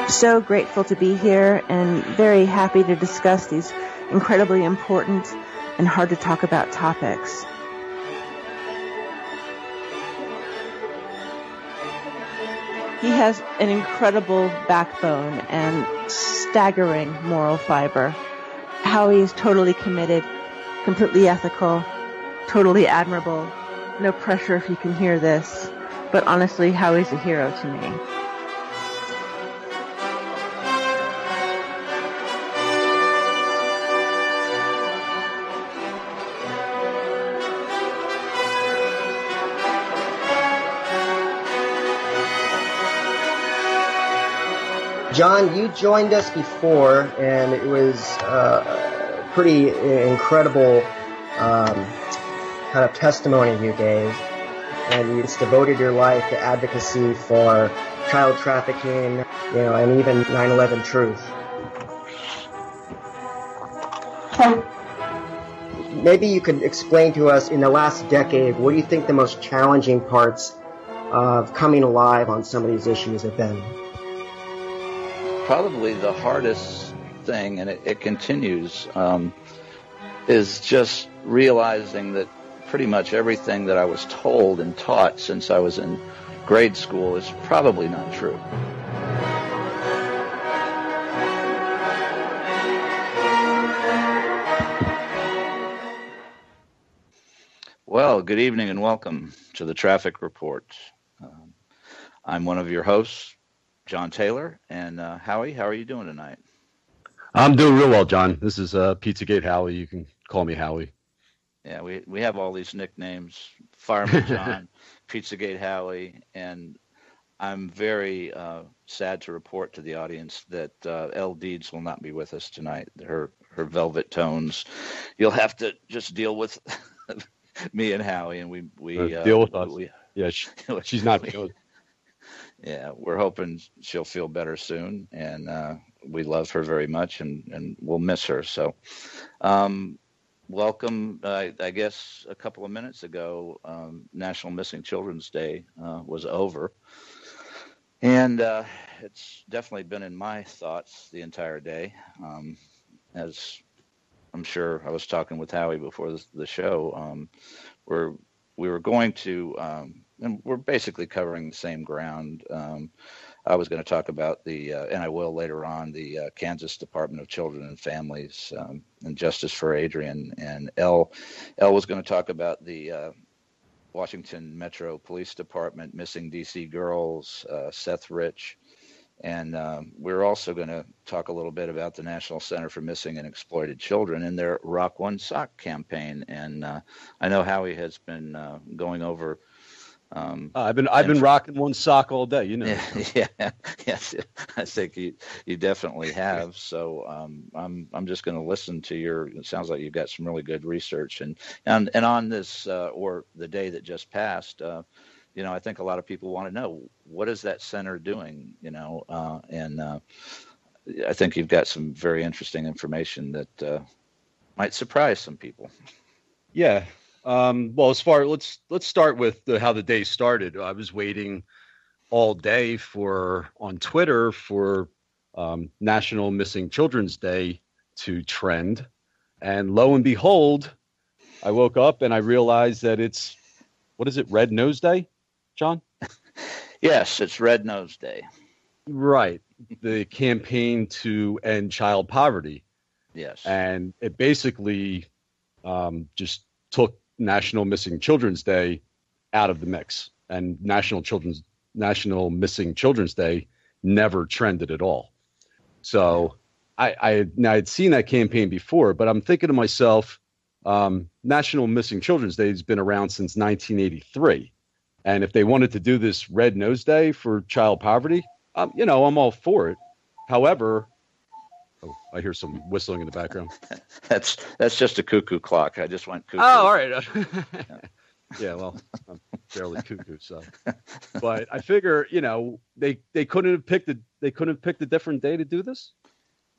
So grateful to be here and very happy to discuss these incredibly important and hard to talk about topics. He has an incredible backbone and staggering moral fiber. Howie is totally committed, completely ethical, totally admirable. No pressure if you can hear this, but honestly, Howie's a hero to me. John, you joined us before, and it was a pretty incredible kind of testimony you gave, and you just devoted your life to advocacy for child trafficking, and even 9/11 truth. Maybe you could explain to us, in the last decade, what do you think the most challenging parts of coming alive on some of these issues have been? Probably the hardest thing, and it continues, is just realizing that pretty much everything that I was told and taught since I was in grade school is probably not true. Well, good evening and welcome to the Traffic Report. I'm one of your hosts, John Taylor, and Howie, how are you doing tonight? I'm doing real well, John. This is Pizzagate Howie. You can call me Howie. Yeah, we have all these nicknames: Fireman John, Pizzagate Howie, and I'm very sad to report to the audience that Elle Deeds will not be with us tonight. Her velvet tones, you'll have to just deal with me and Howie, and we deal with us. Yeah, she's not feeling. Yeah, we're hoping she'll feel better soon, and we love her very much, and we'll miss her. So, welcome. I guess a couple of minutes ago, National Missing Children's Day was over, and it's definitely been in my thoughts the entire day. As I'm sure I was talking with Howie before the show, we were going to. And we're basically covering the same ground. I was going to talk about and I will later on, the Kansas Department of Children and Families and Justice for Adrian. And Elle was going to talk about the Washington Metro Police Department missing D.C. girls, Seth Rich. And we're also going to talk a little bit about the National Center for Missing and Exploited Children and their Rock One Sock campaign. And I know Howie has been going over. I've been rocking one sock all day, Yeah, yes, I think you definitely have. So I'm just going to listen to it sounds like you've got some really good research, and on this or the day that just passed, I think a lot of people want to know, what is that center doing, and I think you've got some very interesting information that might surprise some people. Yeah. Well, let's start with how the day started. I was waiting all day on Twitter for National Missing Children's Day to trend, and lo and behold, I woke up and I realized that it's Red Nose Day, John? Yes, it's Red Nose Day. Right, the campaign to end child poverty. Yes, and it basically just took National Missing Children's Day out of the mix, and National Missing Children's Day never trended at all. So I had seen that campaign before, but I'm thinking to myself, National Missing Children's Day has been around since 1983, and if they wanted to do this Red Nose Day for child poverty, I'm all for it. However, I hear some whistling in the background. That's just a cuckoo clock. I just went cuckoo. Oh, all right. Yeah, well, I'm fairly cuckoo, so. But I figure, they couldn't have picked a different day to do this.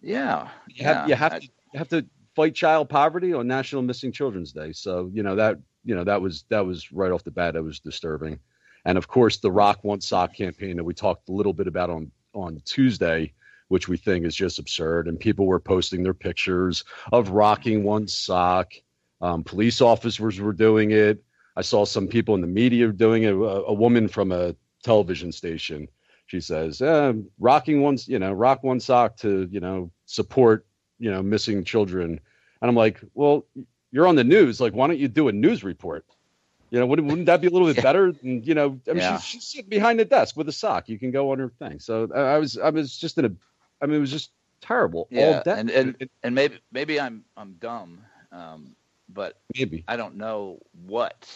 Yeah. You have to fight child poverty on National Missing Children's Day. So that was right off the bat. That was disturbing. And of course, the Rock One Sock campaign that we talked a little bit about on Tuesday. which we think is just absurd. And people were posting their pictures of rocking one sock. Police officers were doing it. I saw some people in the media doing it. A woman from a television station, she says, rock one sock to, support, missing children. And I'm like, well, you're on the news. Like, why don't you do a news report? Wouldn't that be a little bit better? And, she's sitting behind the desk with a sock. You can go on her thing. So I was just it was just terrible. Yeah. All day. And maybe I'm dumb. But maybe I don't know what,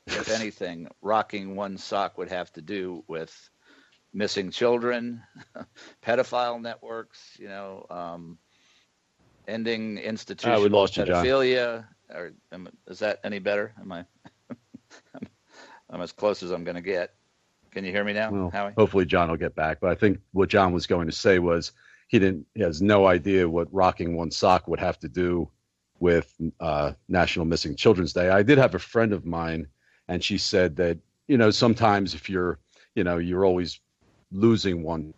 if anything, rocking one sock would have to do with missing children, pedophile networks, ending institutional pedophilia. Is that any better? I'm as close as I'm going to get. Can you hear me now, well, Howie? Hopefully John will get back. But I think what John was going to say was he has no idea what rocking one sock would have to do with National Missing Children's Day. I did have a friend of mine, and she said that, sometimes if you're always losing one.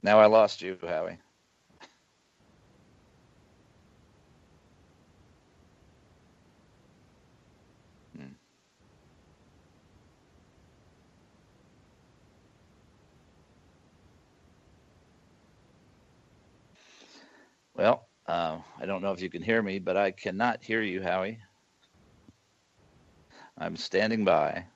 Now I lost you, Howie. Well, I don't know if you can hear me, but I cannot hear you, Howie. I'm standing by.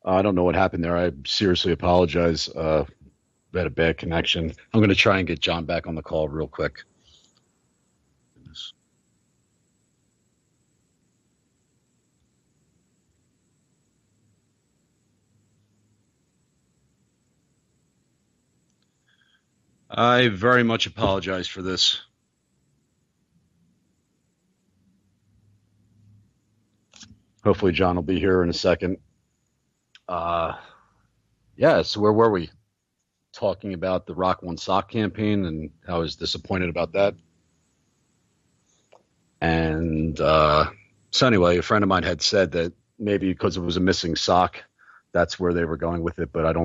I don't know what happened there. I seriously apologize. We had a bad connection. I'm going to try and get John back on the call real quick. I very much apologize for this. Hopefully John will be here in a second. So where were we? Talking about the Rock One Sock campaign and how I was disappointed about that. And so anyway, a friend of mine had said that maybe because it was a missing sock, that's where they were going with it. But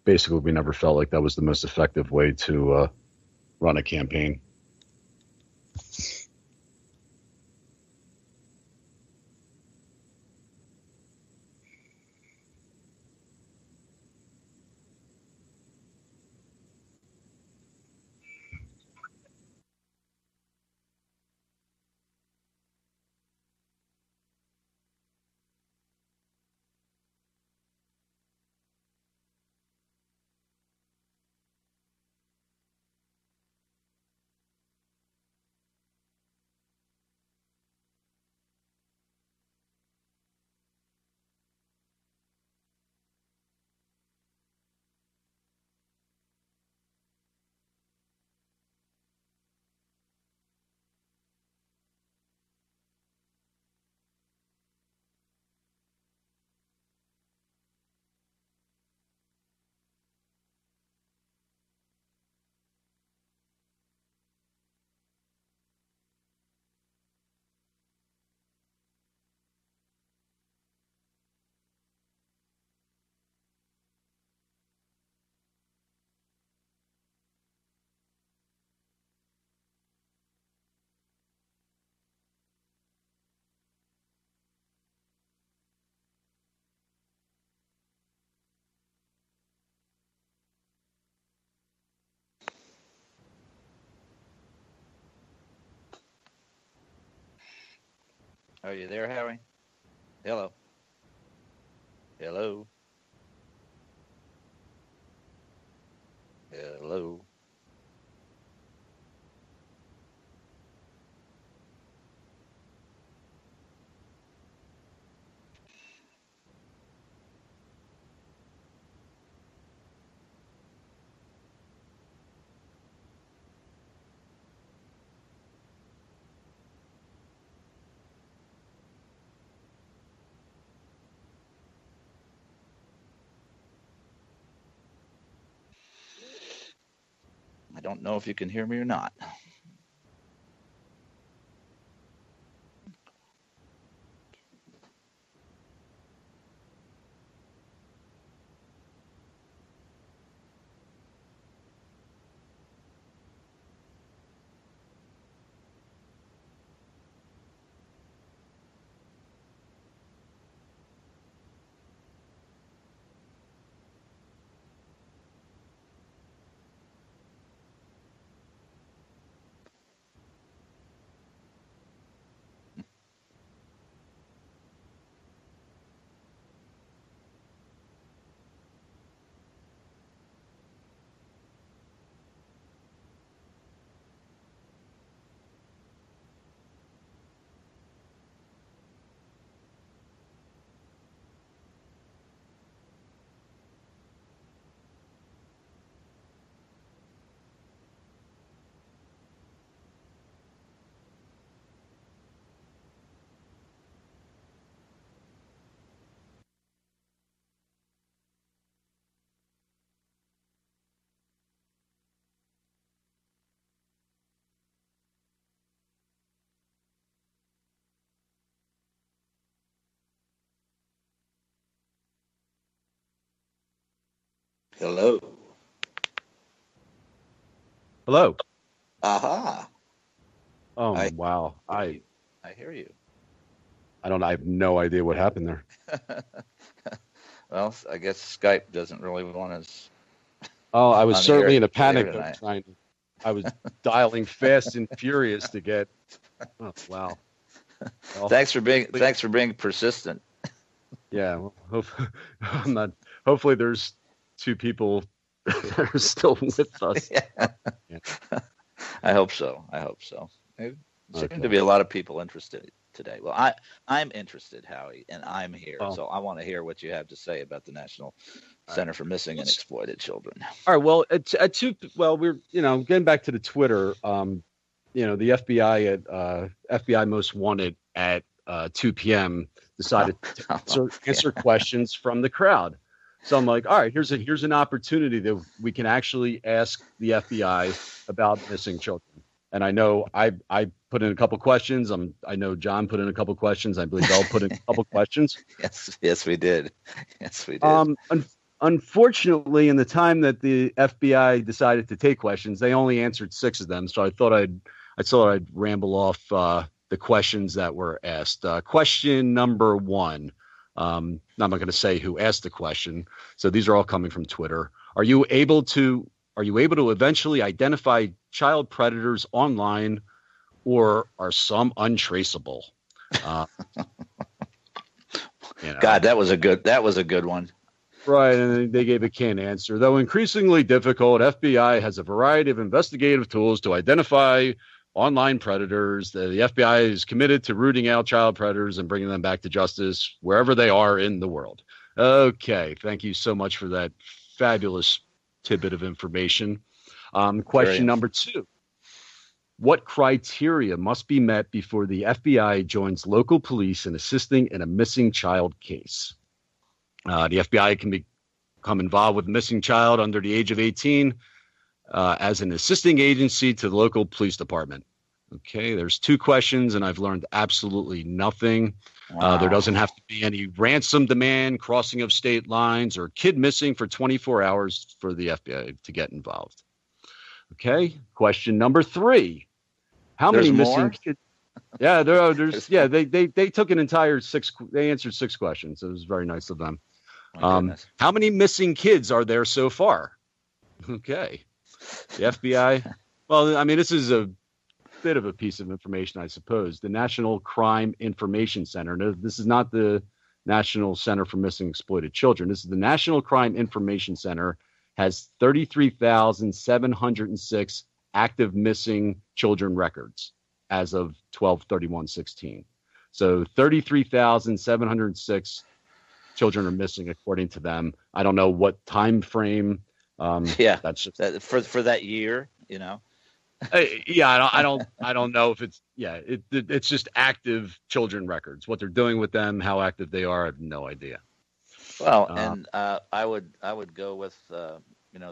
we never felt like that was the most effective way to run a campaign. Are you there, Howie? Hello. Hello. Hello. I don't know if you can hear me or not. Hello. Hello. Aha. Oh, I wow. hear you. I hear you. I have no idea what happened there. Well, I guess Skype doesn't really want us Oh, I was on the air, certainly in a there panic mode tonight. I was dialing fast and furious to get, oh, wow. Well, Thanks for being persistent. yeah, well, hopefully there's two people that are still with us. Yeah. Yeah. I hope so. I hope so. There seem to Okay. be a lot of people interested today. Well, I'm interested, Howie, and I'm here, Oh, so I want to hear what you have to say about the National all right. Center for Missing and Exploited Children. All right. Well, we're, getting back to the Twitter, the FBI Most Wanted at 2 p.m. decided to answer questions from the crowd. So I'm like, all right, here's an opportunity that we can actually ask the FBI about missing children. And I know I put in a couple questions. I know John put in a couple questions. I believe Bell put in a couple questions. Yes, we did. Yes, we did. Unfortunately, in the time that the FBI decided to take questions, they only answered 6 of them. So I thought I'd ramble off the questions that were asked. Question number 1. I'm not going to say who asked the question. So these are all coming from Twitter. Are you able to eventually identify child predators online, or are some untraceable? God, that was a good one. Right, and they gave a canned answer. Though increasingly difficult, FBI has a variety of investigative tools to identify online predators. The FBI is committed to rooting out child predators and bringing them back to justice wherever they are in the world. Okay, thank you so much for that fabulous tidbit of information. Question number 2. What criteria must be met before the FBI joins local police in assisting in a missing child case? The FBI can become involved with a missing child under the age of 18 as an assisting agency to the local police department. Okay, there's 2 questions, and I've learned absolutely nothing. Wow. There doesn't have to be any ransom demand, crossing of state lines, or kid missing for 24 hours for the FBI to get involved. Okay, question number 3. How many missing kids? Yeah, there's they took an entire 6. They answered 6 questions. It was very nice of them. How many missing kids are there so far? Okay, the FBI. Well, I mean, this is a bit of a piece of information, I suppose. The National Crime Information Center. No, this is not the National Center for Missing Exploited Children. This is the National Crime Information Center. Has 33,706 active missing children records as of 12/31/16. So 33,706 children are missing according to them. I don't know what time frame. That's just for that year, I don't know if it's it's just active children records. What they're doing with them, how active they are, I have no idea. Well, and I would go with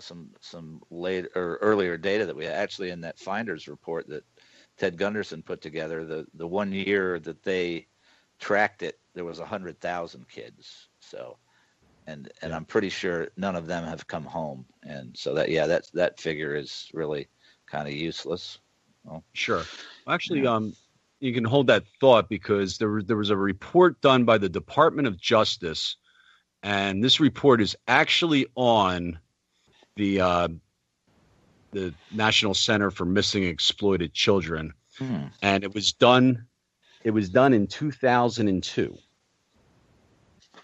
some late or earlier data that we actually in that Finders report that Ted Gunderson put together. The 1 year that they tracked it, there was 100,000 kids. So, and I'm pretty sure none of them have come home, and so that figure is really kind of useless. Well, sure. Actually, you can hold that thought, because there was a report done by the Department of Justice, and this report is actually on the National Center for Missing and Exploited Children, and it was done in 2002.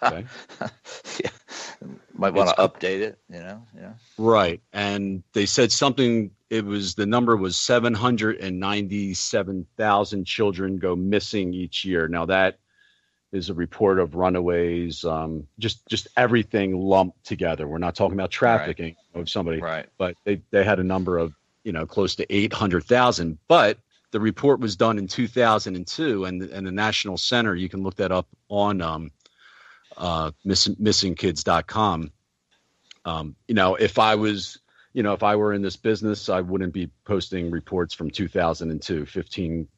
Okay. Yeah. Might want to update it, Yeah. Right, and they said something. The number was 797,000 children go missing each year. Now that is a report of runaways, just everything lumped together. We're not talking about trafficking of somebody, right? But they had a number of close to 800,000. But the report was done in 2002, and the National Center. You can look that up on missingkids.com. If I were in this business, I wouldn't be posting reports from 2002. 15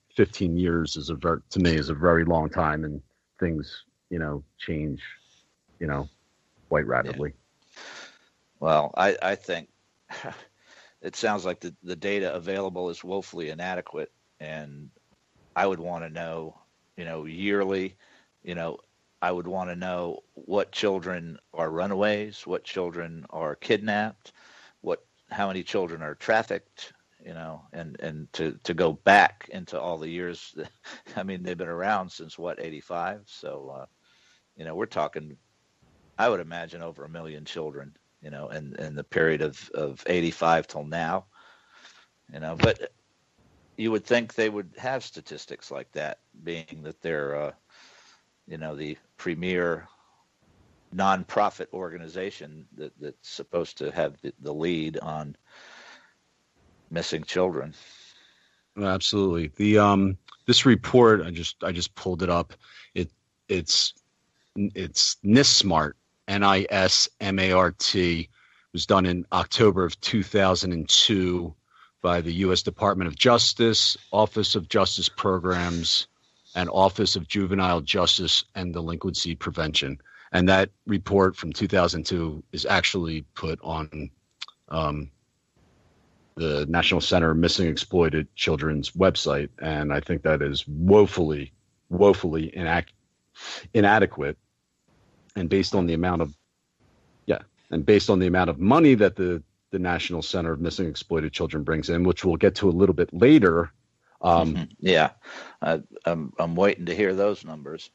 years is to me is a very long time, and things, change, quite rapidly. Yeah. Well, I think it sounds like the data available is woefully inadequate, and I would want to know, yearly, I would want to know what children are runaways, what children are kidnapped, how many children are trafficked, and to go back into all the years. I mean, they've been around since 85. So, we're talking, I would imagine, over 1 million children, in the period of 85 till now, but you would think they would have statistics like that, being that they're, the premier nonprofit organization that's supposed to have the lead on missing children. Absolutely. The this report, I just pulled it up. It's NISMART, NISMART, was done in October of 2002 by the U.S. Department of Justice, Office of Justice Programs, and Office of Juvenile Justice and Delinquency Prevention. And that report from 2002 is actually put on the National Center of Missing Exploited Children's website. And I think that is woefully inadequate. And based on the amount of money that the National Center of Missing Exploited Children brings in, which we'll get to a little bit later. I'm waiting to hear those numbers.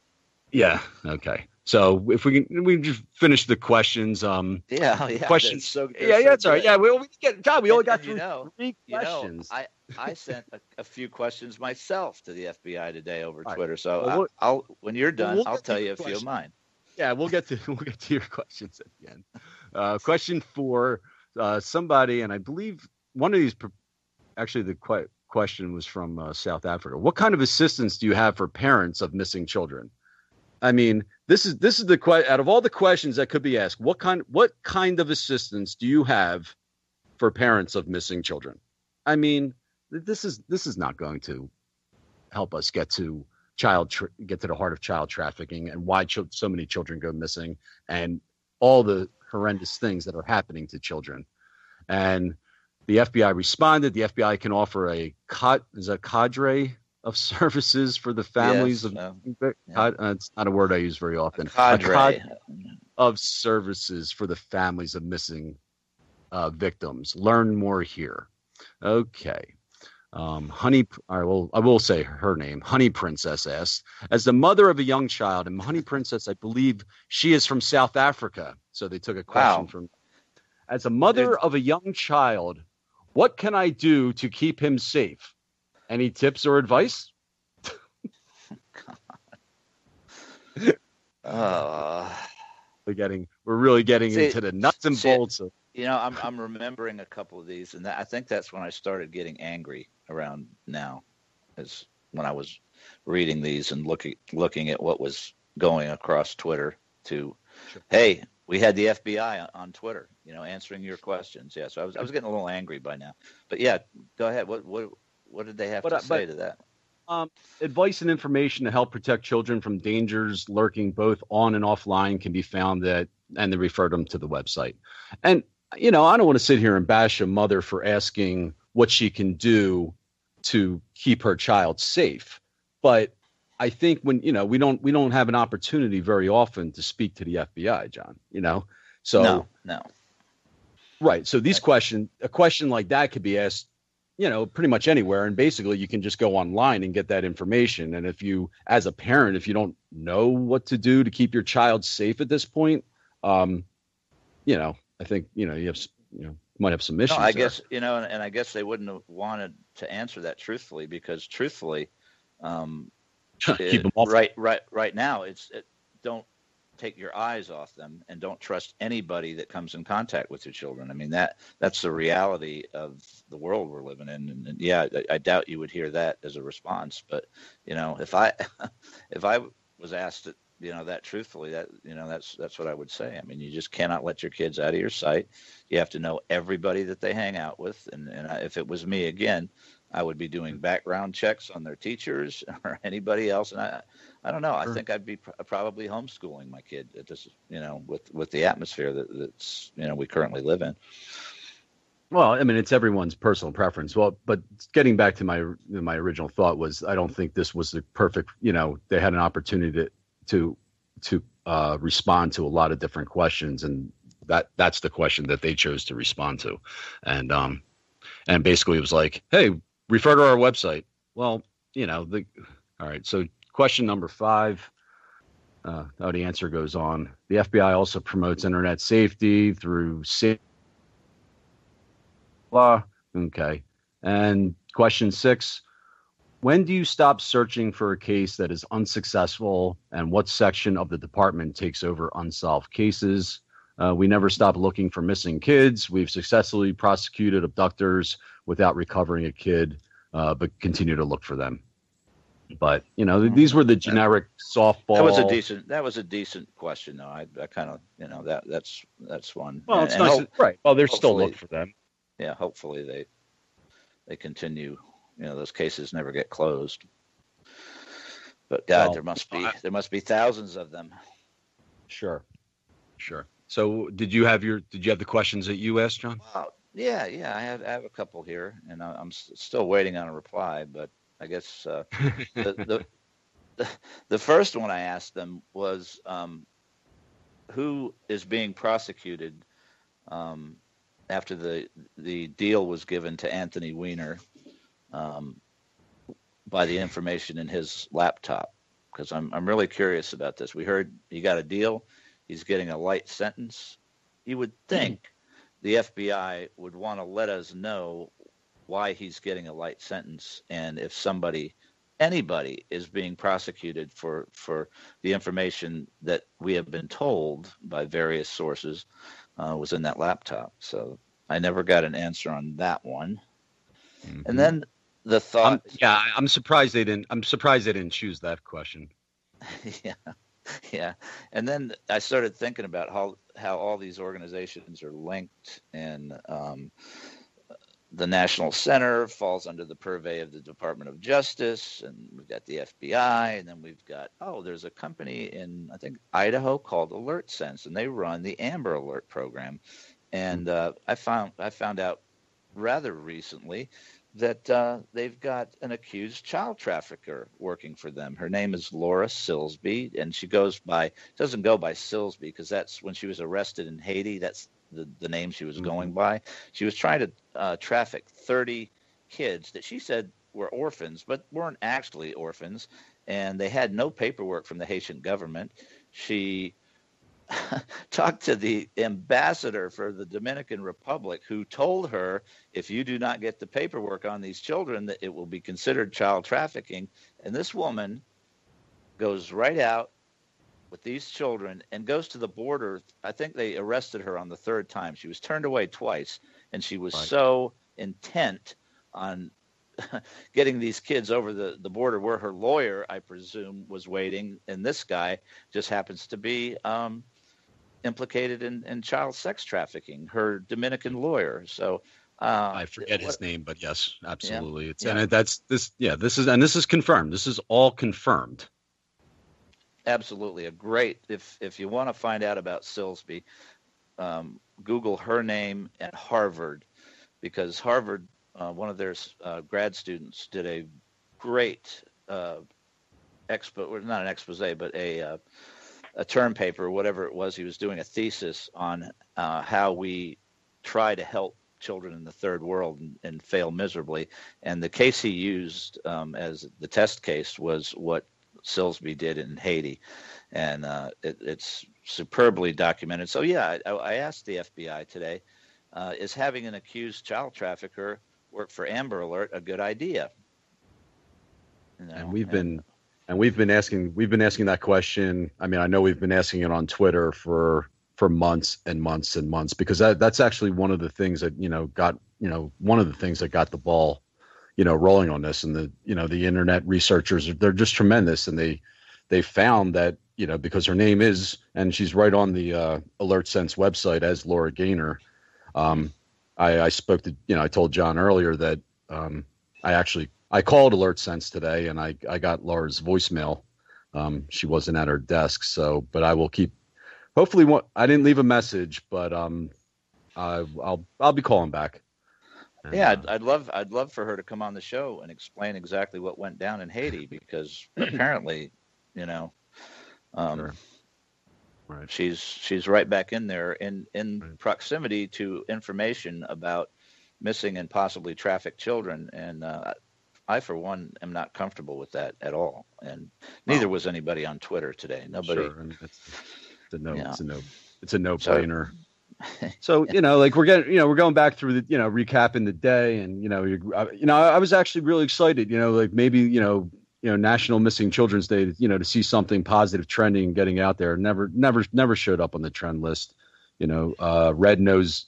Yeah. Okay. So if we just finish the questions. Questions. So, that's all right. Yeah. We only got through 3 questions. I sent a few questions myself to the FBI today over all Twitter. Right. So I'll when you're done, I'll tell you a few of mine. Yeah, we'll get to your questions at the end. Question for somebody, and I believe one of these. Actually, the question was from South Africa. What kind of assistance do you have for parents of missing children? I mean, this is the question out of all the questions that could be asked. What kind of assistance do you have for parents of missing children? I mean, this is not going to help us get to the heart of child trafficking and why so many children go missing and all the horrendous things that are happening to children. And the FBI responded. The FBI can offer a cadre of services for the families of. It's not a word I use very often. A cadre of services for the families of missing victims. Learn more here. Okay. I will say her name. Honey Princess asks, as the mother of a young child, and Honey Princess, I believe she is from South Africa. So they took a question from. As a mother of a young child, what can I do to keep him safe? Any tips or advice? We're really getting into the nuts and bolts of. I'm remembering a couple of these, and I think that's when I started getting angry around now, is when I was reading these and looking at what was going across Twitter to, sure. Hey, we had the FBI on Twitter, answering your questions. Yeah, so I was getting a little angry by now. But yeah, go ahead. What did they have to say to that? Advice and information to help protect children from dangers lurking both on and offline can be found and they refer them to the website. And I don't want to sit here and bash a mother for asking what she can do to keep her child safe, but I think when we don't have an opportunity very often to speak to the FBI, John. So no, right. So a question like that could be asked, pretty much anywhere, and basically you can just go online and get that information. And if you, as a parent, if you don't know what to do to keep your child safe at this point, I think you might have some issues. No, I guess and I guess they wouldn't have wanted to answer that truthfully, because truthfully, keep them off. Right now, don't take your eyes off them and don't trust anybody that comes in contact with your children. I mean, that's the reality of the world we're living in. And yeah, I doubt you would hear that as a response. But if I was asked that truthfully, that's what I would say. I mean, you just cannot let your kids out of your sight. You have to know everybody that they hang out with. And if it was me again, I would be doing background checks on their teachers or anybody else. And I don't know. Sure. I think I'd be probably homeschooling my kid at this, with the atmosphere that's, we currently live in. Well, I mean, it's everyone's personal preference. Well, but getting back to my original thought was, I don't think this was the perfect, they had an opportunity to respond to a lot of different questions. And that's the question that they chose to respond to. And basically it was like, hey, refer to our website. Well, all right. So question number 5, the answer goes on. The FBI also promotes internet safety through law. Okay. And question 6, when do you stop searching for a case that is unsuccessful, and what section of the department takes over unsolved cases? We never stop looking for missing kids. We've successfully prosecuted abductors without recovering a kid, but continue to look for them. But these were the generic softball. That was a decent question, though. I kind of that's one. Well, it's nice, right? Well, there's still look for them. Yeah, hopefully they continue. Those cases never get closed. But God, there must be thousands of them. Sure. So did you have the questions that you asked, John? Yeah. I have a couple here, and I'm still waiting on a reply. But I guess the first one I asked them was who is being prosecuted after the deal was given to Anthony Weiner by the information in his laptop, because I'm really curious about this. We heard he got a deal. He's getting a light sentence. You would think the FBI would want to let us know why he's getting a light sentence, and if anybody is being prosecuted for the information that we have been told by various sources was in that laptop. So I never got an answer on that one. Mm-hmm. And then the thought, I'm surprised they didn't choose that question. Yeah. And then I started thinking about how all these organizations are linked, and the National Center falls under the purvey of the Department of Justice, and we've got the FBI, and then we've got, there's a company in, I think, Idaho called Alert Sense, and they run the Amber Alert program. And I found out rather recently that they've got an accused child trafficker working for them. Her name is Laura Silsby, and she doesn't go by Silsby, because that's when she was arrested in Haiti. That's the name she was going by. She was trying to traffic 30 kids that she said were orphans, but weren't actually orphans, and they had no paperwork from the Haitian government. She talked to the ambassador for the Dominican Republic, who told her, if you do not get the paperwork on these children, that it will be considered child trafficking. And this woman goes right out with these children and goes to the border. I think they arrested her on the third time. She was turned away twice, and she was so intent on getting these kids over the border, where her lawyer, I presume, was waiting, and this guy just happens to be implicated in child sex trafficking, her Dominican lawyer. So I forget his name, but yes, absolutely. And this is confirmed. This is all confirmed. Absolutely. If you want to find out about Silsby, Google her name at Harvard, because Harvard, one of their grad students, did a great not an expose, but a term paper, whatever it was. He was doing a thesis on how we try to help children in the third world and fail miserably. And the case he used as the test case was what Silsby did in Haiti. And it's superbly documented. So, I asked the FBI today, is having an accused child trafficker work for Amber Alert a good idea? And we've been asking that question. I mean, I know we've been asking it on Twitter for months and months and months, because that's actually one of the things that got the ball rolling on this. And the internet researchers, they're just tremendous, and they found that because her name is, and she's right on the Alert Sense website as Laura Gaynor. I spoke to I told John earlier that I called Alert Sense today, and I got Laura's voicemail. She wasn't at her desk, but I will keep. Hopefully, I didn't leave a message, but I'll be calling back. And, I'd love for her to come on the show and explain exactly what went down in Haiti, because apparently, sure. Right. She's right back in there in right. proximity to information about missing and possibly trafficked children, and I, for one, am not comfortable with that at all, and neither was anybody on Twitter today. Nobody. Sure. And it's a no-brainer. So we're going back through the recapping the day, and I was actually really excited. Maybe National Missing Children's Day. To see something positive trending, getting out there. Never showed up on the trend list. Red Nose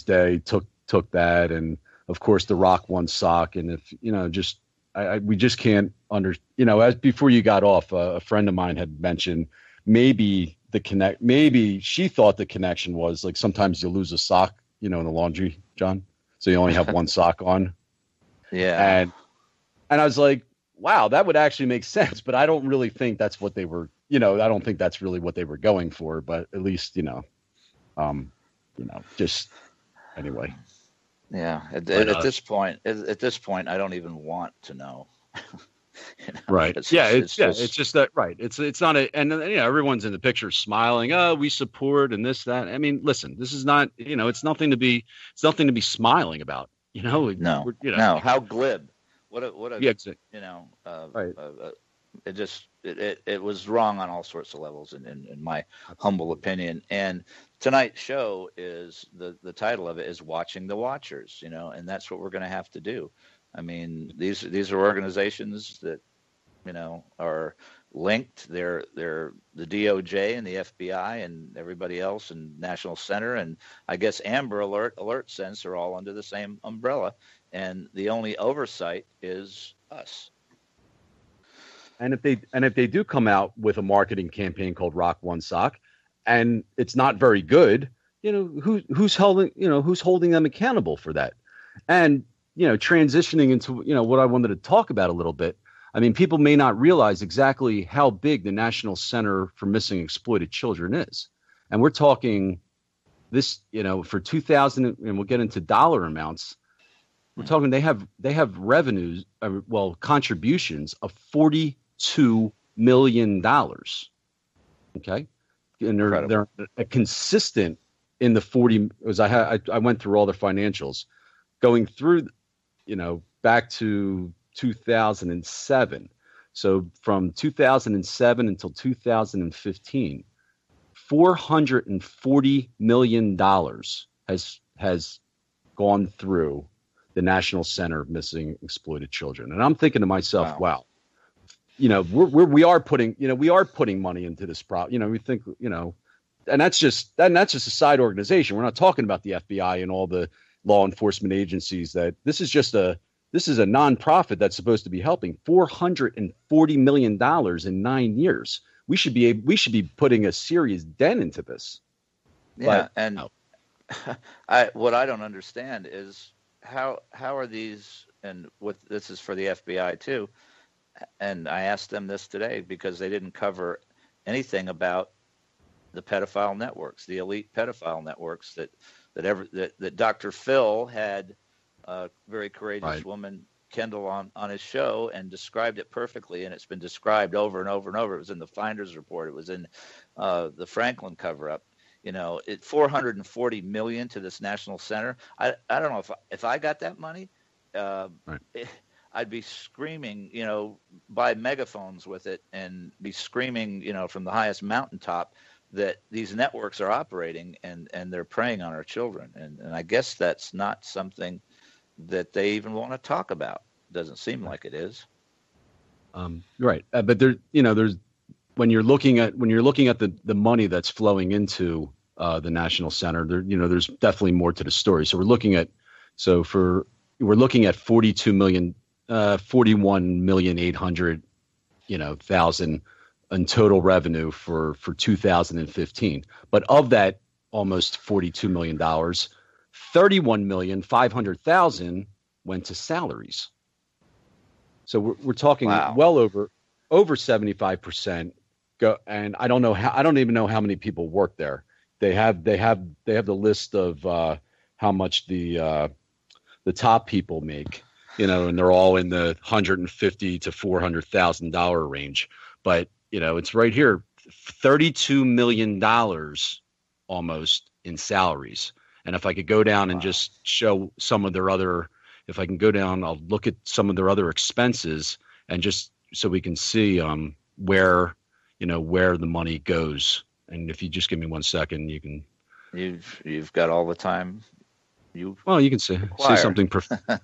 Day took that, and of course the Rock One sock. And if we just can't as before you got off, a friend of mine had mentioned maybe she thought the connection was like sometimes you lose a sock, in the laundry, John. So you only have one sock on. Yeah. And I was like, wow, that would actually make sense, but I don't really think that's what they were I don't think that's really what they were going for, but at least, just anyway. Yeah. At But, this point, I don't even want to know. right. It's just that, right. It's not and everyone's in the picture smiling. Oh, we support and this, that. I mean, listen, this is not, it's nothing to be smiling about, No, no. How glib. What a, yeah, exactly. Right. It was wrong on all sorts of levels in my humble opinion. And tonight's show is the title of it is Watching the Watchers, and that's what we're going to have to do. I mean, these are organizations that, are linked. They're the DOJ and the FBI and everybody else and National Center and I guess Amber Alert Sense are all under the same umbrella. And the only oversight is us. And if they do come out with a marketing campaign called Rock One Sock, and it's not very good, who's holding them accountable for that? And transitioning into what I wanted to talk about a little bit. I mean, people may not realize exactly how big the National Center for Missing and Exploited Children is, and we're talking this, for 2000, and we'll get into dollar amounts. We're talking they have revenues, contributions of $42 million. Okay, and they're consistent in the 40. As I went through all their financials, going through, back to 2007. So from 2007 until 2015, $440 million has gone through the National Center of Missing and Exploited Children. And I'm thinking to myself, wow, we are putting money into this problem. We think, and that's just a side organization. We're not talking about the FBI and all the law enforcement agencies. That this is a nonprofit that's supposed to be helping. $440 million in 9 years. We should be putting a serious dent into this. Yeah, what I don't understand is how are these, and what this is for the FBI too, and I asked them this today because they didn't cover anything about the pedophile networks, the elite pedophile networks that Dr. Phil had a very courageous woman, Kendall, on his show and described it perfectly, and it's been described over and over and over. It was in the Finder's report. It was in the Franklin cover-up. It $440 million to this national center. I don't know if I got that money, I'd be screaming, by megaphones with it and be screaming, from the highest mountaintop that these networks are operating and they're preying on our children. And I guess that's not something that they even want to talk about. Doesn't seem like it is. Right. But there's when you're looking at the money that's flowing into the National Center, there's definitely more to the story. So we're looking at 41,800,000 in total revenue for 2015. But of that almost $42 million, 31,500,000 went to salaries. So we're talking well over 75% go. And I don't even know how many people work there. They have the list of how much the top people make, and they're all in the $150,000 to $400,000 range. But it's right here, $32 million almost in salaries. And if I could go down and just show some of their other, if I can go down, I'll look at some of their other expenses and just so we can see where the money goes. And if you just give me 1 second, you can. You've got all the time. You can say something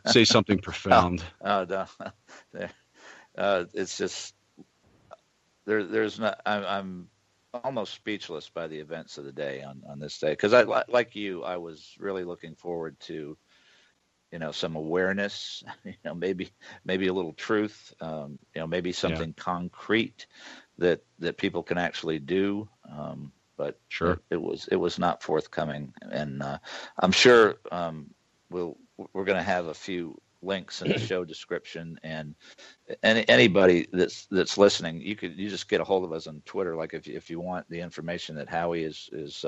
say something profound. It's just there's not. I'm almost speechless by the events of the day on this day, because I like you, I was really looking forward to some awareness, maybe a little truth, maybe something concrete that people can actually do. But sure, it was not forthcoming, and I'm sure we're going to have a few links in the show description, and anybody that's listening, you just get a hold of us on Twitter. Like if you want the information that Howie is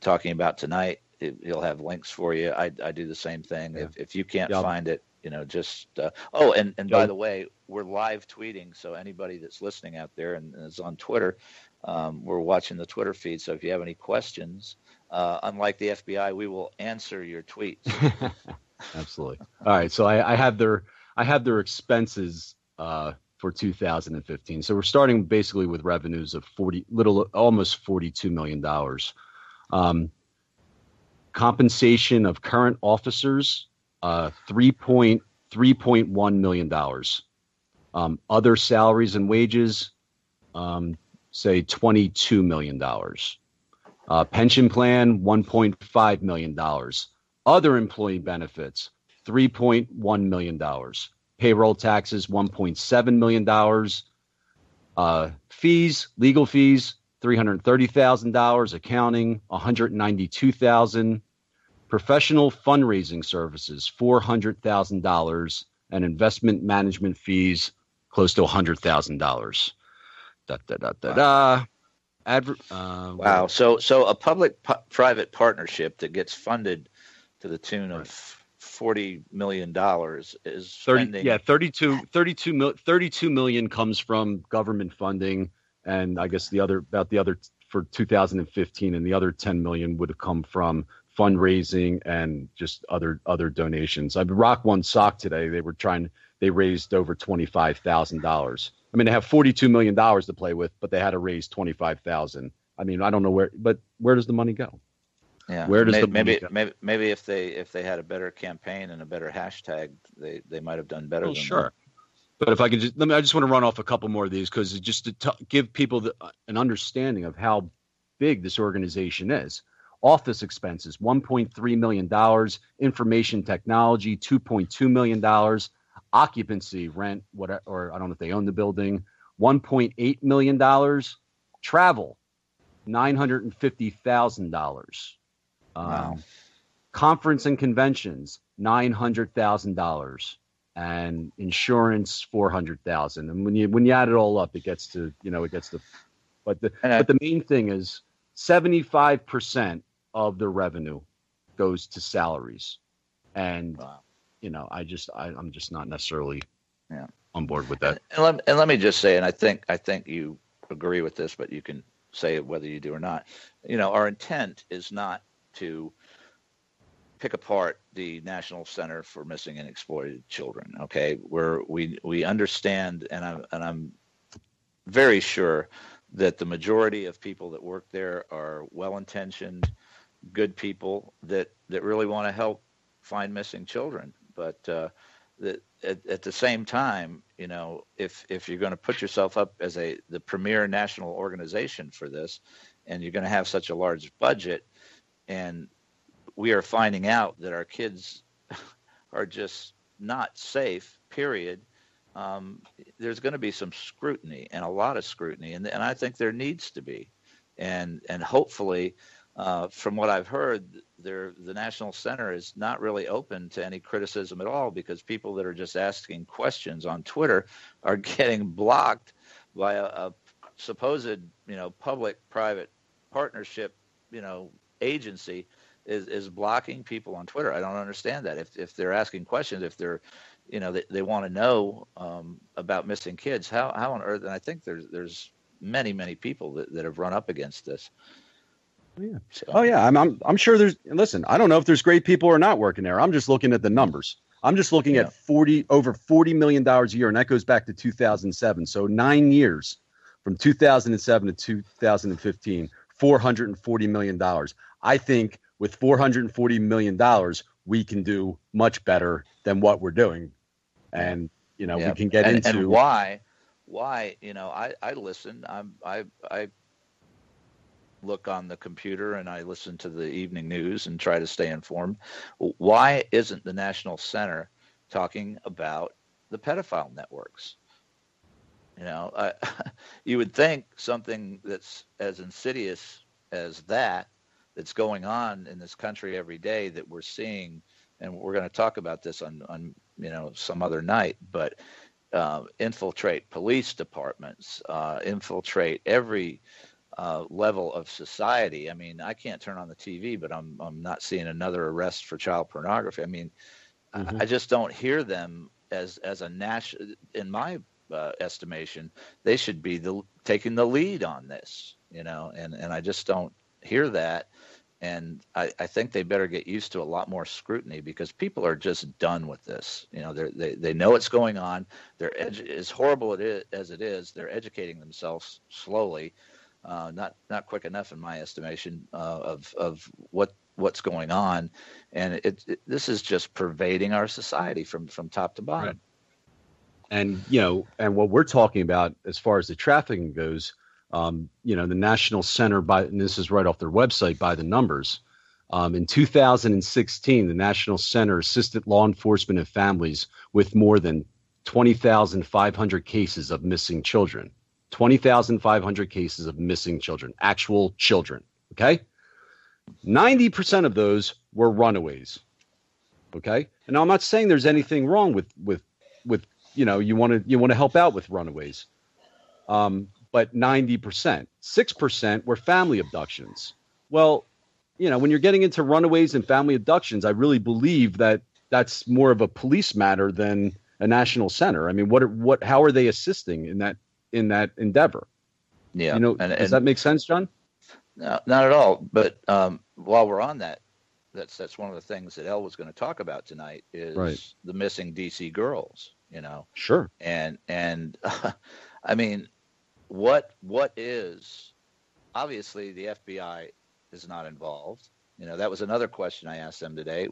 talking about tonight, he'll have links for you. I do the same thing. Yeah. If you can't find it, just and by the way, we're live tweeting, so anybody that's listening out there and is on Twitter, we're watching the Twitter feed. So if you have any questions, unlike the FBI, we will answer your tweets. Absolutely. All right. So I have their expenses for 2015. So we're starting basically with revenues of almost $42 million. Compensation of current officers, $3.1 million. Other salaries and wages, say $22 million. Pension plan, $1.5 million. Other employee benefits, $3.1 million. Payroll taxes, $1.7 million. Fees, legal fees, $330,000. Accounting, $192,000. Professional fundraising services, $400,000. And investment management fees, close to $100,000. Wow. So a public-private partnership that gets funded to the tune of $40 million is spending. 32 million comes from government funding, and I guess the other for 2015, and the other 10 million would have come from fundraising and just other donations. I Rock won sock today. They raised over $25,000. I mean, they have $42 million to play with, but they had to raise $25,000. I mean, I don't know where does the money go? Yeah, where does maybe if they had a better campaign and a better hashtag, they might have done better. Than sure. That. But if I could I just want to run off a couple more of these because just to give people an understanding of how big this organization is. Office expenses, $1.3 million. Information technology, $2.2 million. Occupancy, rent, whatever, or I don't know if they own the building, $1.8 million. Travel, $950,000. Wow. Conference and conventions, $900,000, and insurance, $400,000. And when you add it all up, it gets to. But the main thing is 75% of the revenue goes to salaries, and wow. I'm just not necessarily on board with that. And let me just say, and I think you agree with this, but you can say whether you do or not. Our intent is not to pick apart the National Center for Missing and Exploited Children. Okay, we understand, and I'm very sure that the majority of people that work there are well-intentioned, good people that really want to help find missing children. But at the same time, if you're going to put yourself up as the premier national organization for this, and you're going to have such a large budget, and we are finding out that our kids are just not safe, period, there's going to be some scrutiny, and a lot of scrutiny, and I think there needs to be. And hopefully, from what I've heard, the National Center is not really open to any criticism at all, because people that are just asking questions on Twitter are getting blocked by a supposed, public-private partnership, agency is blocking people on Twitter. I don't understand that. If they're asking questions, if they're, they want to know about missing kids, how on earth? And I think there's many people that have run up against this. Yeah. So. Oh yeah, I'm sure there's. Listen, I don't know if there's great people or not working there. I'm just looking at the numbers. I'm just looking at over $40 million a year, and that goes back to 2007. So 9 years, from 2007 to 2015, $440 million. I think with $440 million, we can do much better than what we're doing, and we can get into and why. I listen. I look on the computer and I listen to the evening news and try to stay informed. Why isn't the National Center talking about the pedophile networks? You would think something that's as insidious as that's going on in this country every day, that we're seeing and we're going to talk about this on some other night, but infiltrate police departments, infiltrate every level of society. I mean, I can't turn on the TV, but I'm not seeing another arrest for child pornography. I mean, I just don't hear them as a national. In my estimation, they should be taking the lead on this, and I just don't hear that. And I think they better get used to a lot more scrutiny, because people are just done with this. They know what's going on. As horrible as it is, they're educating themselves slowly, not quick enough in my estimation, of what's going on, and this is just pervading our society from top to bottom. Right. And and what we're talking about as far as the trafficking goes, the National Center, and this is right off their website, by the numbers. In 2016, the National Center assisted law enforcement and families with more than 20,500 cases of missing children. 20,500 cases of missing children, actual children. Okay, 90% of those were runaways. Okay, and I'm not saying there's anything wrong with you want to help out with runaways. But 90%, 6% were family abductions. Well, when you're getting into runaways and family abductions, I really believe that that's more of a police matter than a national center. I mean, how are they assisting in that endeavor? Yeah. Does that make sense, John? No, not at all. But while we're on that, that's one of the things that Elle was going to talk about tonight is the missing DC girls, Sure. And I mean, what is, obviously the FBI is not involved. That was another question I asked them today.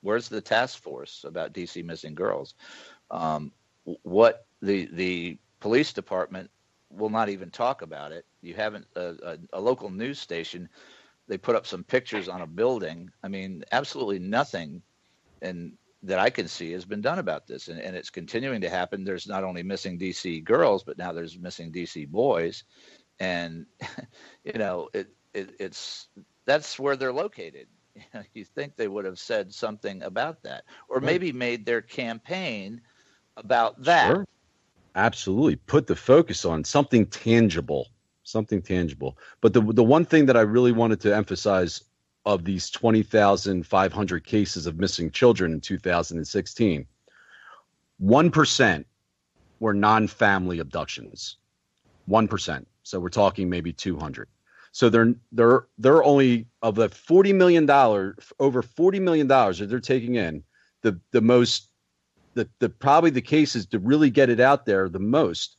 Where's the task force about DC missing girls? What the police department will not even talk about it. You haven't a local news station. They put up some pictures on a building. I mean, absolutely nothing that I can see has been done about this, and it's continuing to happen. There's not only missing DC girls, but now there's missing DC boys, and it's that's where they're located. You think they would have said something about that, or maybe made their campaign about that. Sure. Absolutely, put the focus on something tangible. But the one thing that I really wanted to emphasize of these 20,500 cases of missing children in 2016, 1% were non-family abductions. 1%. So we're talking maybe 200. So they're only, of the $40 million, over $40 million that they're taking in, the most, the probably the cases to really get it out there the most,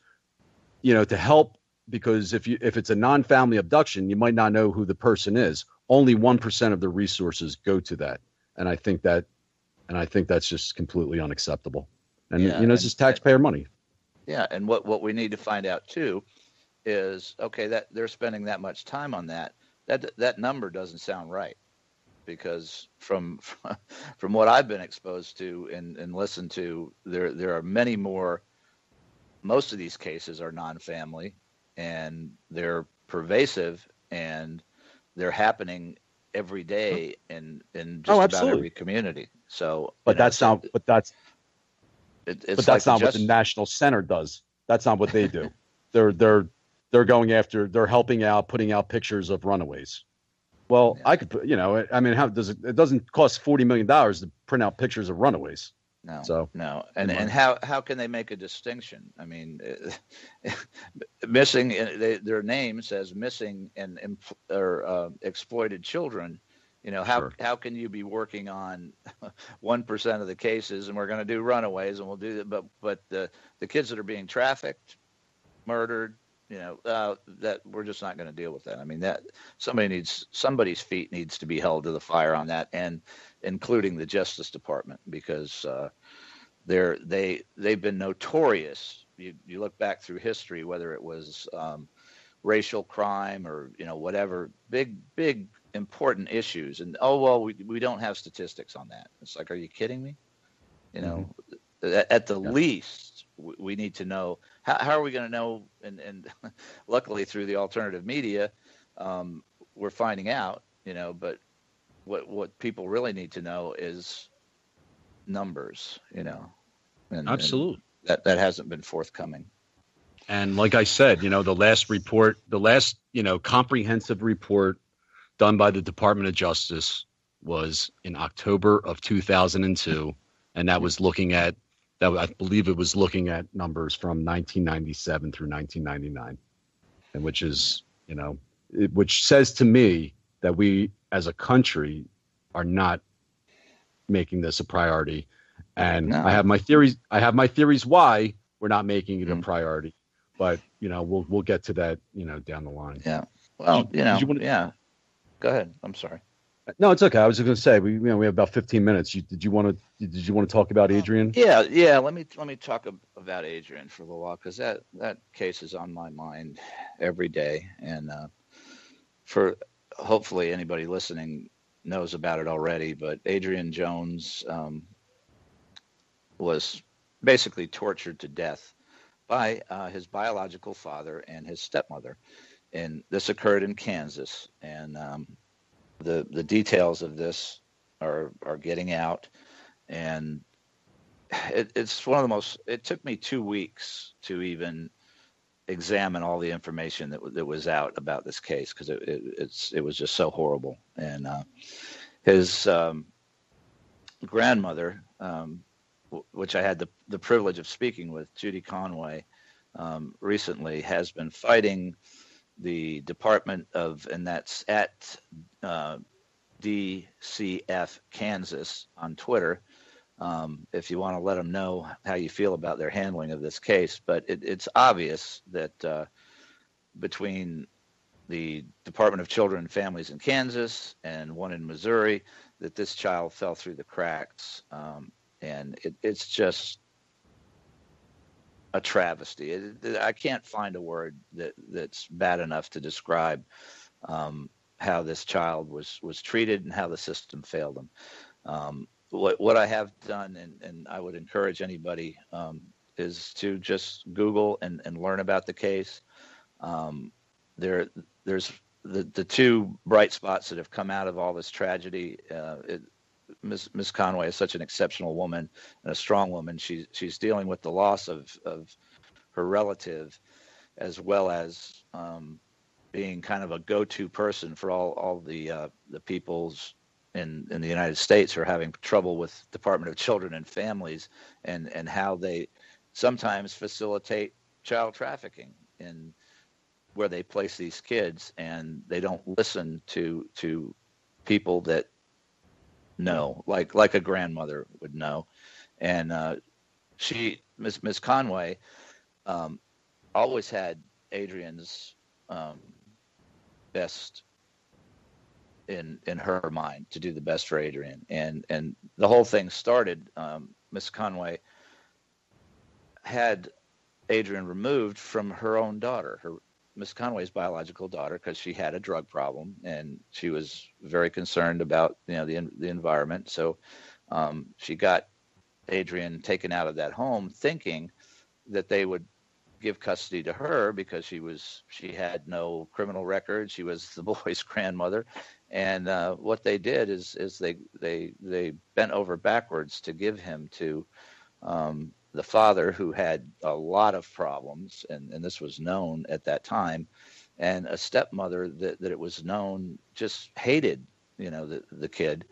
to help, because if it's a non-family abduction, you might not know who the person is. Only 1% of the resources go to that, and I think that's just completely unacceptable. And it's just taxpayer money. Yeah, and what we need to find out too is, okay, that they're spending that much time on that number doesn't sound right, because from what I've been exposed to and listened to, there are many more. Most of these cases are non-family, and they're pervasive, and they're happening every day in just about every community. So, but that's not what the National Center does. That's not what they do. They're going after. They're helping out, putting out pictures of runaways. Well, I could put. I mean, how does it? It doesn't cost $40 million to print out pictures of runaways. No. And how can they make a distinction? I mean, missing, their name says missing or exploited children. How can you be working on 1% of the cases, and we're going to do runaways, and we'll do that, but the kids that are being trafficked, murdered, that we're just not going to deal with that. I mean, that somebody's feet needs to be held to the fire on that, and including the Justice Department, because they've been notorious. You look back through history, whether it was racial crime or whatever, big important issues, and we don't have statistics on that. It's like, are you kidding me? At the least, we need to know. How are we going to know? And luckily, through the alternative media, we're finding out. But what people really need to know is numbers, and Absolutely. that hasn't been forthcoming. And like I said, the last comprehensive report done by the Department of Justice was in October of 2002, and that was looking at I believe it was looking at numbers from 1997 through 1999, and which says to me that we as a country are not making this a priority. And No. I have my theories why we're not making it a priority. But we'll get to that down the line. Yeah. Well, yeah. Go ahead. I'm sorry. No, it's okay. I was just going to say we have about 15 minutes. Did you want to talk about Adrian? Yeah. Let me talk about Adrian for a little while, because that case is on my mind every day, and for hopefully anybody listening knows about it already. But Adrian Jones was basically tortured to death by his biological father and his stepmother, and this occurred in Kansas. And the details of this are getting out, and it's one of the most. It took me 2 weeks to even examine all the information that was out about this case, because it was just so horrible. And his grandmother, which I had the privilege of speaking with, Judy Conway, recently, has been fighting the Department of, and that's at DCF Kansas on Twitter, if you want to let them know how you feel about their handling of this case. But it's obvious that between the Department of Children and Families in Kansas and one in Missouri, that this child fell through the cracks. And it's just a travesty. I can't find a word that's bad enough to describe how this child was treated and how the system failed him. What I have done, and I would encourage anybody, is to just Google and learn about the case. There's the two bright spots that have come out of all this tragedy. Miss Conway is such an exceptional woman and a strong woman. She's dealing with the loss of her relative, as well as being kind of a go-to person for all the peoples in the United States who are having trouble with Department of Children and Families, and how they sometimes facilitate child trafficking in where they place these kids, and they don't listen to people that know, like a grandmother would know. And Miss Conway always had Adrian's best in her mind, to do the best for Adrian. And the whole thing started, Miss Conway had Adrian removed from her own daughter, Miss Conway's biological daughter, because she had a drug problem, and she was very concerned about the environment. So she got Adrian taken out of that home, thinking that they would give custody to her because she had no criminal record. She was the boy's grandmother, and what they did is they bent over backwards to give him to the father, who had a lot of problems, and this was known at that time, and a stepmother that it was known just hated the kid.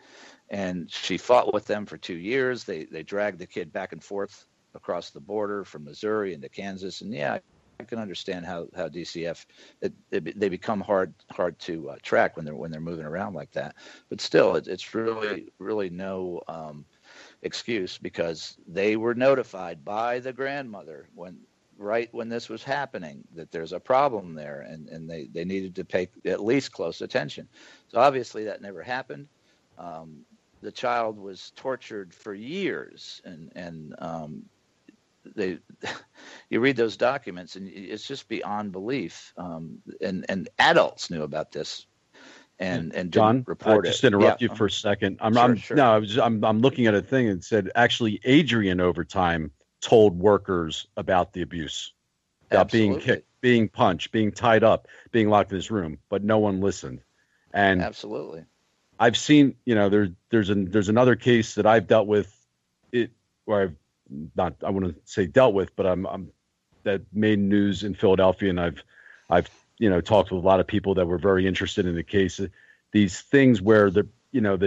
And she fought with them for 2 years. They dragged the kid back and forth across the border from Missouri into Kansas. And yeah, I can understand how DCF they become hard to track when they're moving around like that. But still, it's really no excuse, because they were notified by the grandmother right when this was happening that there's a problem there, and they needed to pay at least close attention. So obviously that never happened. The child was tortured for years, and you read those documents, and it's just beyond belief. And adults knew about this, and John, report I just interrupt you for a second. Sure. I'm looking at a thing and said actually Adrian over time told workers about the abuse, about being kicked, being punched, being tied up, being locked in his room, but no one listened. And absolutely, I've seen, there's another case that I've dealt with or I've not, I want to say dealt with, but that made news in Philadelphia, and I've talked with a lot of people that were very interested in the case. These things where the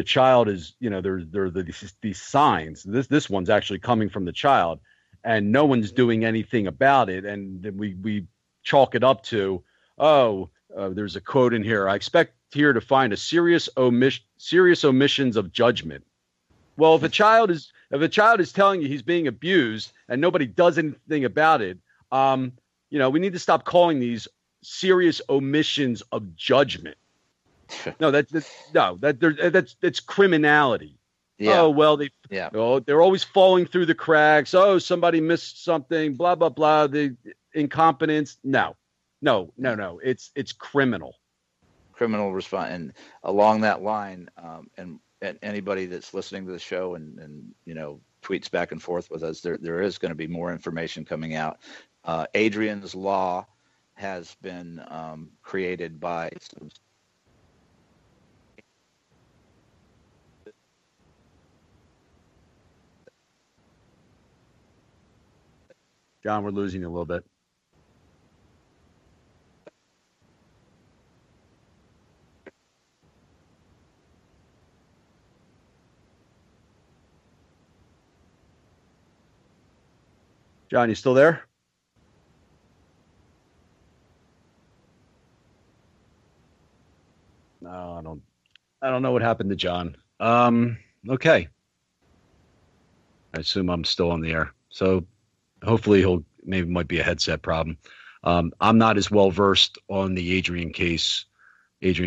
child is, there are these signs. This one's actually coming from the child, and no one's doing anything about it, and then we chalk it up to, there's a quote in here. I expect here to find a serious omissions of judgment. Well, if a child is telling you he's being abused and nobody does anything about it, we need to stop calling these serious omissions of judgment. No, that's criminality. Yeah. Oh well, they're always falling through the cracks. Oh, somebody missed something. Blah blah blah. The incompetence. No. It's criminal. Criminal response, and along that line, and anybody that's listening to the show and tweets back and forth with us, there is going to be more information coming out. Adrian's Law has been created by some. John, we're losing you a little bit. John, you still there? No, I don't know what happened to John. Okay. I assume I'm still on the air. So hopefully might be a headset problem. I'm not as well versed on the Adrian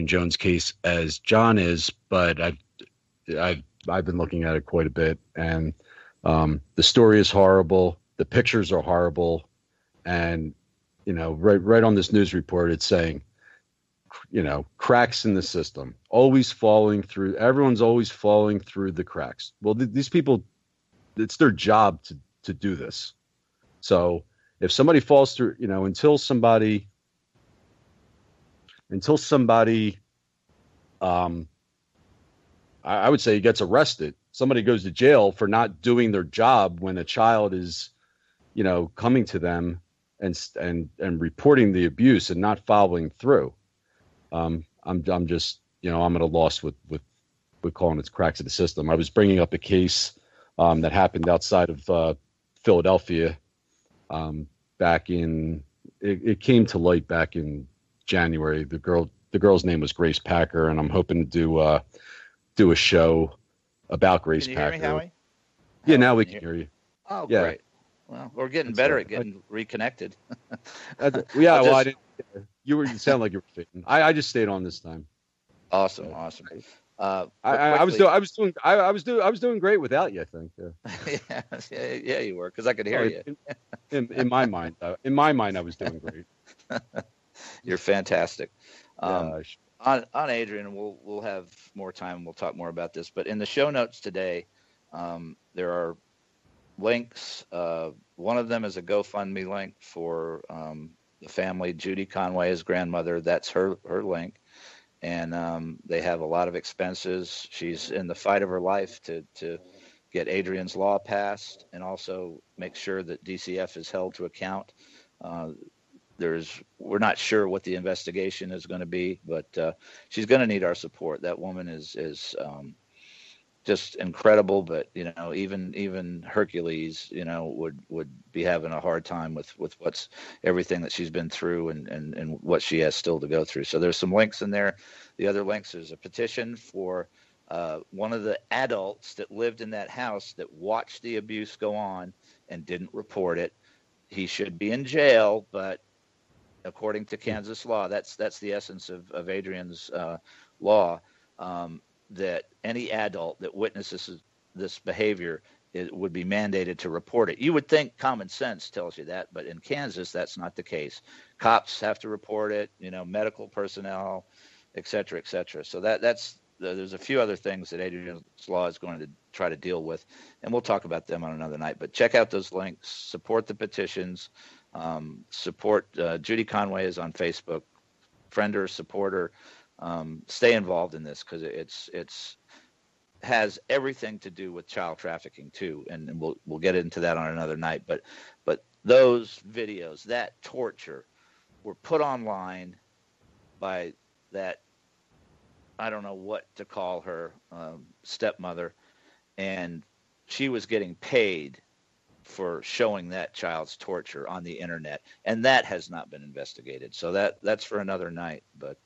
Jones case as John is, but I've been looking at it quite a bit, and the story is horrible. The pictures are horrible, and right on this news report, it's saying, cracks in the system, always falling through. Everyone's always falling through the cracks. Well, these people, it's their job to do this. So if somebody falls through, until somebody, I would say gets arrested, somebody goes to jail for not doing their job when a child is, coming to them and reporting the abuse and not following through. I'm just, I'm at a loss with calling it cracks of the system. I was bringing up a case that happened outside of Philadelphia back in, it came to light back in January. The girl's name was Grace Packer, and I'm hoping to do a show about Grace Packer. Can you hear me, Howie? Yeah, now we can hear you. Oh, yeah. Great. Well, we're getting better at getting reconnected. I didn't. You sound like you were fading. I just stayed on this time. Awesome. I was doing great without you, I think. Yeah, you were, because I could hear you. In my mind, I was doing great. You're fantastic. On Adrian, we'll have more time and we'll talk more about this. But in the show notes today, there are links. One of them is a GoFundMe link for the family. Judy Conway, his grandmother, that's her link. And they have a lot of expenses. She's in the fight of her life to get Adrian's Law passed and also make sure that DCF is held to account. We're not sure what the investigation is going to be, but she's going to need our support. That woman is just incredible, but even Hercules, would be having a hard time with everything that she's been through and what she has still to go through. So there's some links in there. The other links, there's a petition for one of the adults that lived in that house that watched the abuse go on and didn't report it. He should be in jail, but according to Kansas law, that's the essence of Adrian's law. That any adult that witnesses this behavior would be mandated to report it. You would think common sense tells you that, but in Kansas, that's not the case. Cops have to report it, medical personnel, et cetera, et cetera. So there's a few other things that Adrian's Law is going to try to deal with, and we'll talk about them on another night. But check out those links, support the petitions, support Judy Conway is on Facebook, friend her, support her. Stay involved in this because it's has everything to do with child trafficking too, and we'll get into that on another night. But those videos, that torture, were put online by that, I don't know what to call her, stepmother, and she was getting paid for showing that child's torture on the internet, and that has not been investigated. So that's for another night. But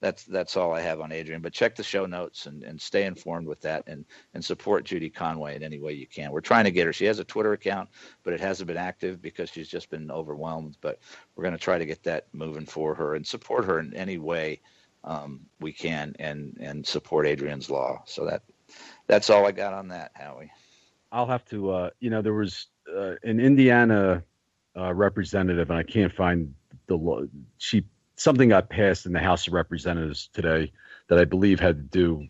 that's all I have on Adrian. But check the show notes and stay informed with that, and support Judy Conway in any way you can. We're trying to get her. She has a Twitter account, but it hasn't been active because she's just been overwhelmed. But we're going to try to get that moving for her and support her in any way we can, and support Adrian's Law. So that's all I got on that, Howie. I'll have to, there was an Indiana representative, and I can't find the law. Something got passed in the House of Representatives today that I believe had to do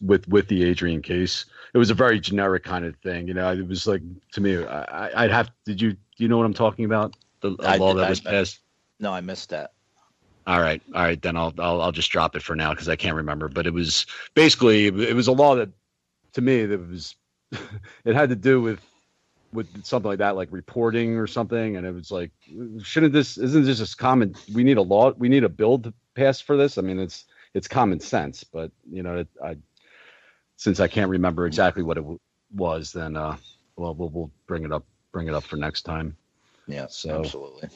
with the Adrian case. It was a very generic kind of thing. It was like, to me, I'd have. Do you know what I'm talking about? The law that was passed. No, I missed that. All right. Then I'll just drop it for now because I can't remember. But it was basically it was a law that, to me, that was. It had to do with something like that, like reporting or something, and it was like, isn't this just common? We need a law, we need a bill to pass for this. I mean, it's common sense, but since I can't remember exactly what it was, then we'll bring it up for next time. Yeah, so absolutely.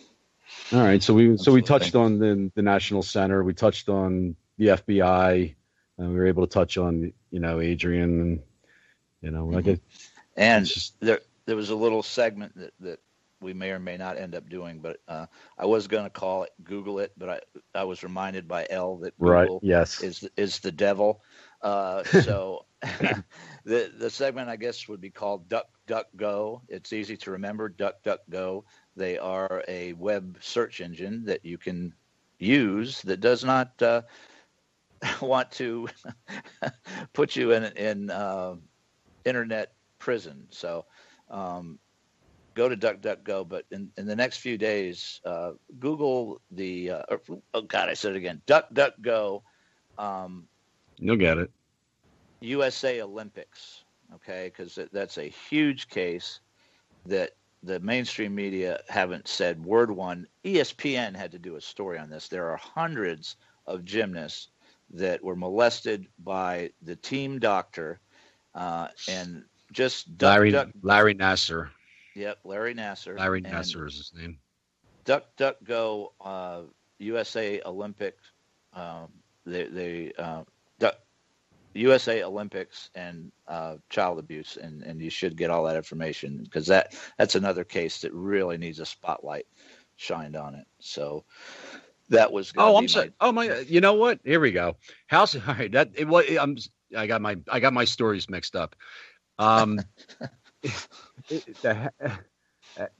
All right, so we touched on the National Center, we touched on the FBI, and we were able to touch on Adrian. And there was a little segment that we may or may not end up doing, but I was going to call it Google It, but I was reminded by Elle that Google is the devil. So the segment, I guess, would be called Duck, Duck, Go. It's easy to remember, Duck, Duck, Go. They are a web search engine that you can use that does not want to put you in internet prison. So go to DuckDuckGo, but in the next few days, Google the I said it again, DuckDuckGo. You'll get it. USA Olympics, okay, because that's a huge case that the mainstream media haven't said word one. ESPN had to do a story on this. There are hundreds of gymnasts that were molested by the team doctor. And just Larry Nassar. Yep, Larry Nassar. Larry Nassar is his name. DuckDuckGo, USA Olympics. USA Olympics and child abuse, and you should get all that information because that's another case that really needs a spotlight shined on it. So that was. I'm sorry. You know what? Here we go. House. All right. I got my stories mixed up.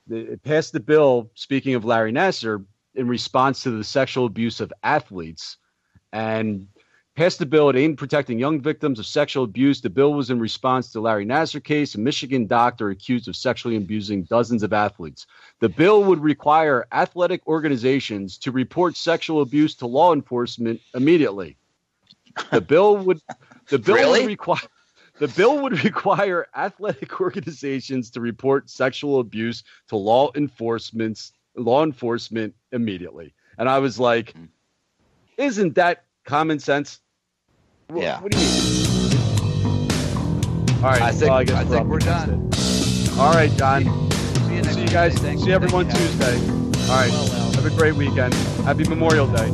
It passed the bill. Speaking of Larry Nassar, in response to the sexual abuse of athletes, and passed the bill. It aimed protecting young victims of sexual abuse. The bill was in response to Larry Nassar case, a Michigan doctor accused of sexually abusing dozens of athletes. The bill would require athletic organizations to report sexual abuse to law enforcement immediately. The bill would require athletic organizations to report sexual abuse to law enforcement immediately. And I was like, isn't that common sense? Yeah. What do you mean? All right. I think we're done. All right, John. See you guys. See everyone Tuesday. All right. Have a great weekend. Happy Memorial Day.